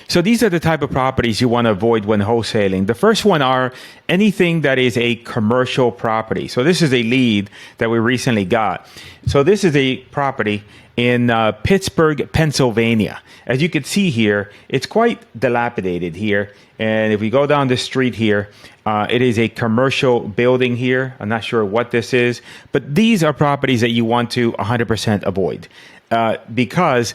So these are the type of properties you want to avoid when wholesaling. The first one are anything that is a commercial property. So this is a lead that we recently got. So this is a property in Pittsburgh, Pennsylvania. As you can see here, it's quite dilapidated here. And if we go down the street here, it is a commercial building here. I'm not sure what this is, but these are properties that you want to 100% avoid because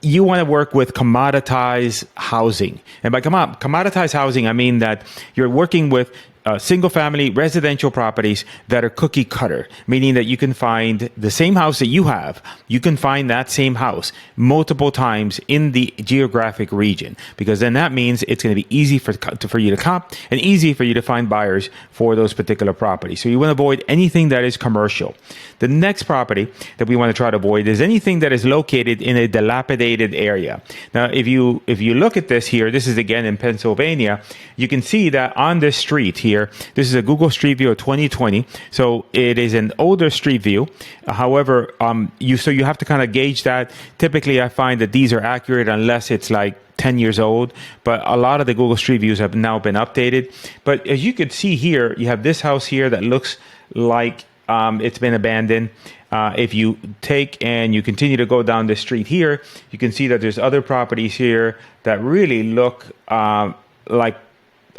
you want to work with commoditized housing. And by commoditized housing, I mean that you're working with single family residential properties that are cookie cutter, meaning that you can find the same house that you have. You can find that same house multiple times in the geographic region, because then that means it's going to be easy for you to comp and easy for you to find buyers for those particular properties. So you want to avoid anything that is commercial. The next property that we want to try to avoid is anything that is located in a dilapidated area. Now, if you look at this here, this is again in Pennsylvania, you can see that on this street here, this is a Google Street View of 2020. So it is an older street view. However, you have to kind of gauge that. Typically, I find that these are accurate unless it's like 10 years old, but a lot of the Google Street Views have now been updated. But as you could see here, you have this house here that looks like it's been abandoned. If you take and you continue to go down the street here, you can see that there's other properties here that really look like,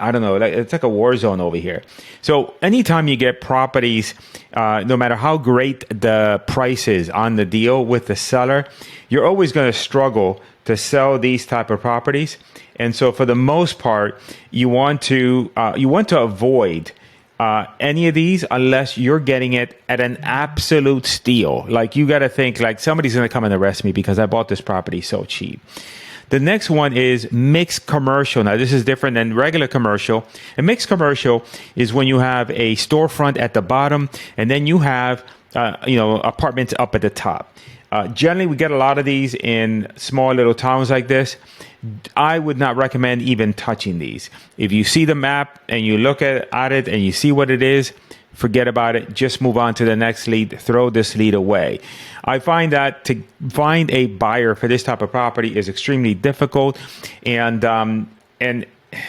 I don't know, it's like a war zone over here. So anytime you get properties, no matter how great the price is on the deal with the seller, you're always going to struggle to sell these type of properties. And so for the most part, you want to avoid any of these unless you're getting it at an absolute steal. Like, you got to think like somebody's going to come and arrest me because I bought this property so cheap. The next one is mixed commercial. Now, this is different than regular commercial. A mixed commercial is when you have a storefront at the bottom and then you have, apartments up at the top. Generally, we get a lot of these in small little towns like this. I would not recommend even touching these. If you see the map and you look at it and you see what it is, forget about it. Just move on to the next lead. Throw this lead away. I find that to find a buyer for this type of property is extremely difficult, and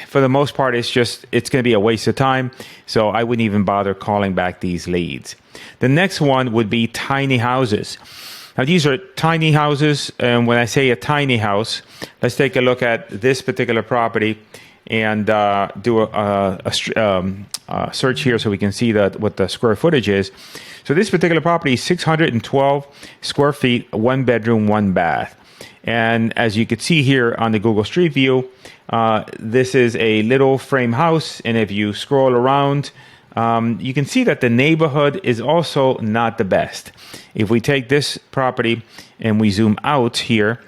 for the most part, it's going to be a waste of time. So I wouldn't even bother calling back these leads. The next one would be tiny houses. Now, these are tiny houses, and when I say a tiny house, let's take a look at this particular property and do a search here so we can see what the square footage is. So this particular property is 612 square feet, 1 bedroom, 1 bath. And as you can see here on the Google Street View, this is a little frame house. And if you scroll around, you can see that the neighborhood is also not the best. If we take this property and we zoom out here,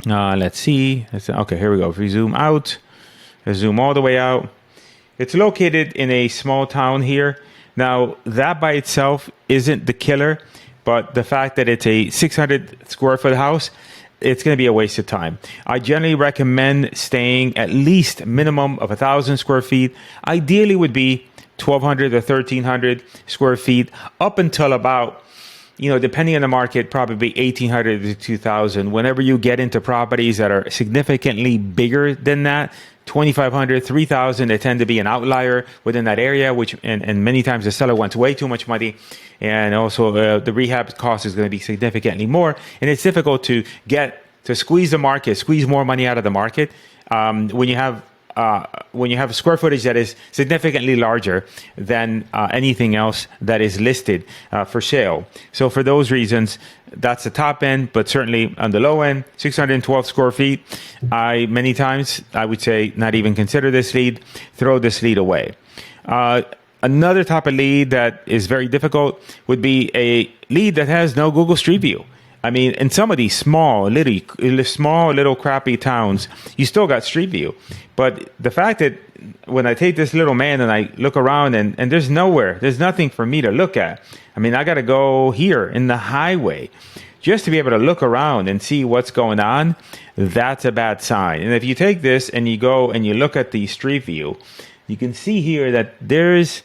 let's see. Okay, here we go. If we zoom out, let's zoom all the way out. It's located in a small town here. Now, that by itself isn't the killer, but the fact that it's a 600 square foot house, it's going to be a waste of time. I generally recommend staying at least minimum of 1,000 square feet. Ideally would be 1,200 or 1,300 square feet up until about, depending on the market, probably 1,800 to 2,000. Whenever you get into properties that are significantly bigger than that, 2,500, 3,000, they tend to be an outlier within that area, and many times the seller wants way too much money. And also the rehab cost is going to be significantly more. And it's difficult to squeeze the market, squeeze more money out of the market when you have square footage that is significantly larger than anything else that is listed for sale. So for those reasons, that's the top end, but certainly on the low end, 612 square feet, many times I would say not even consider this lead, throw this lead away. Another type of lead that is very difficult would be a lead that has no Google Street View. I mean, in some of these small little crappy towns, you still got Street View. But the fact that when I take this little man and I look around and there's nothing for me to look at. I mean, I got to go here in the highway just to be able to look around and see what's going on. That's a bad sign. And if you take this and you go and you look at the Street View, you can see here that there's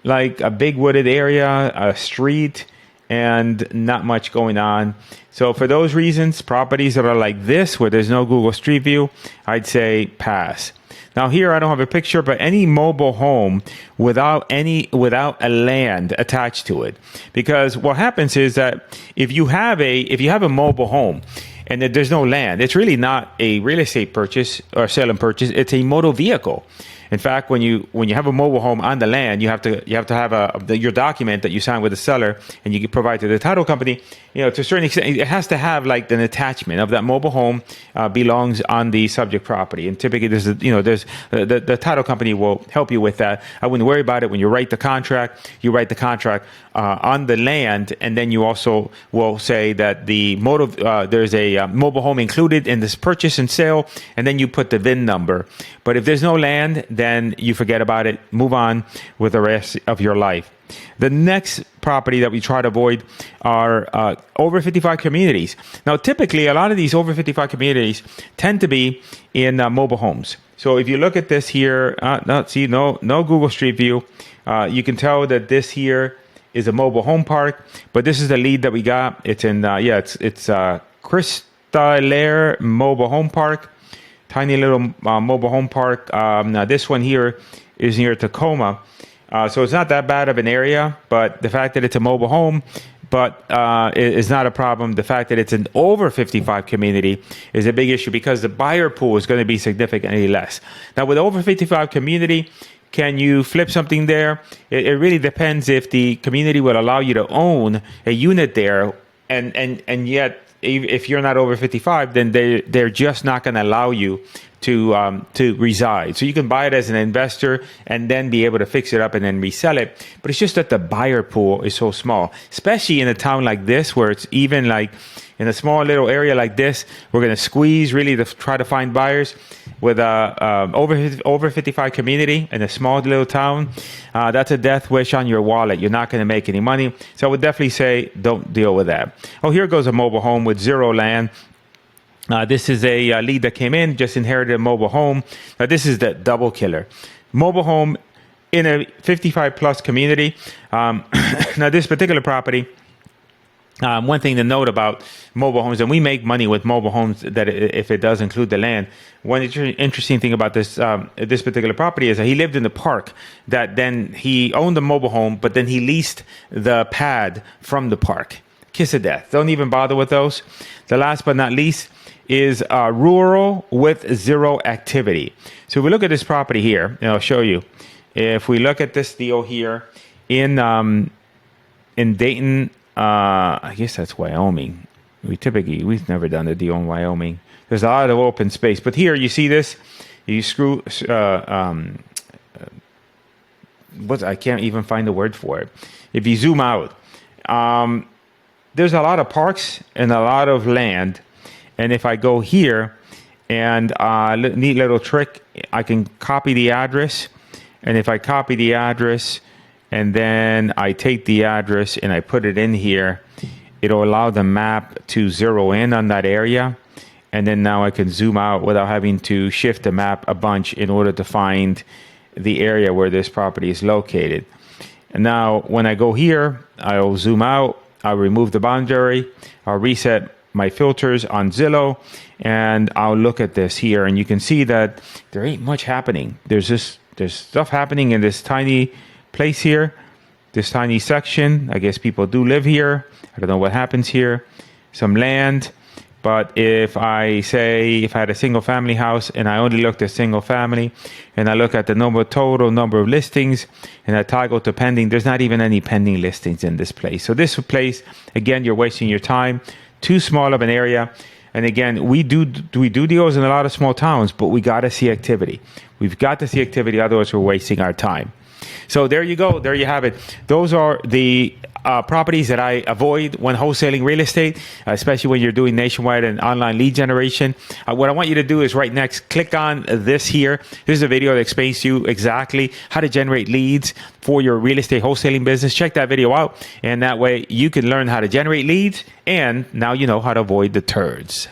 like a big wooded area, a street, and not much going on. So for those reasons, properties that are like this, where there's no Google Street View, I'd say pass. Now here I don't have a picture, but any mobile home without a land attached to it, because what happens is that if you have a mobile home and there's no land, it's really not a real estate purchase or sale and purchase. It's a motor vehicle. In fact, when you have a mobile home on the land, you have to have your document that you sign with the seller, and you can provide to the title company. To a certain extent, it has to have like an attachment of that mobile home belongs on the subject property. And typically, the title company will help you with that. I wouldn't worry about it. When you write the contract, on the land, and then you also will say that there's a mobile home included in this purchase and sale, and then you put the VIN number. But if there's no land, then you forget about it. Move on with the rest of your life. The next property that we try to avoid are over 55 communities. Now, typically, a lot of these over 55 communities tend to be in mobile homes. So if you look at this here, no Google Street View. You can tell that this here is a mobile home park, but this is the lead that we got. It's in it's Cris Mobile Home Park. Tiny little mobile home park. Now this one here is near Tacoma. So it's not that bad of an area, but the fact that it's a mobile home, is not a problem. The fact that it's an over 55 community is a big issue, because the buyer pool is going to be significantly less. Now with over 55 community, can you flip something there? It really depends if the community will allow you to own a unit there, and yet, if you're not over 55, then they're just not going to allow you to reside. So you can buy it as an investor and then be able to fix it up and then resell it. But it's just that the buyer pool is so small, especially in a town like this, where it's even like in a small little area like this, we're going to squeeze really to try to find buyers. With over 55 community in a small little town, that's a death wish on your wallet. You're not going to make any money. So I would definitely say don't deal with that. Oh, here goes a mobile home with zero land. This is a lead that came in, just inherited a mobile home. Now this is the double killer. Mobile home in a 55 plus community. Now this particular property, one thing to note about mobile homes, and we make money with mobile homes that if it does include the land. One interesting thing about this particular property is that he lived in the park, that then he owned the mobile home, but then he leased the pad from the park. Kiss of death. Don't even bother with those. The last but not least is rural with zero activity. So if we look at this property here, and I'll show you. If we look at this deal here in Dayton, I guess that's Wyoming. We've never done a deal in Wyoming. There's a lot of open space, but here you see this. I can't even find the word for it. If you zoom out, there's a lot of parks and a lot of land. And if I go here, and neat little trick, I can copy the address. And if I copy the address, and then I take the address and I put it in here, it'll allow the map to zero in on that area. And then now I can zoom out without having to shift the map a bunch in order to find the area where this property is located. And now when I go here, I'll zoom out, I'll remove the boundary, I'll reset my filters on Zillow, and I'll look at this here, and you can see that there ain't much happening. There's stuff happening in this tiny place here, this tiny section. I guess people do live here. I don't know what happens here. Some land. But if I had a single family house and I only looked at single family, and I look at the total number of listings, and I toggle to pending, there's not even any pending listings in this place. So this place, again, you're wasting your time. Too small of an area. And again, we do deals in a lot of small towns, but we got to see activity. We've got to see activity, otherwise we're wasting our time. So there you go. There you have it. Those are the properties that I avoid when wholesaling real estate, especially when you're doing nationwide and online lead generation. What I want you to do is right next, click on this here. This is a video that explains to you exactly how to generate leads for your real estate wholesaling business. Check that video out, and that way you can learn how to generate leads, and now you know how to avoid the turds.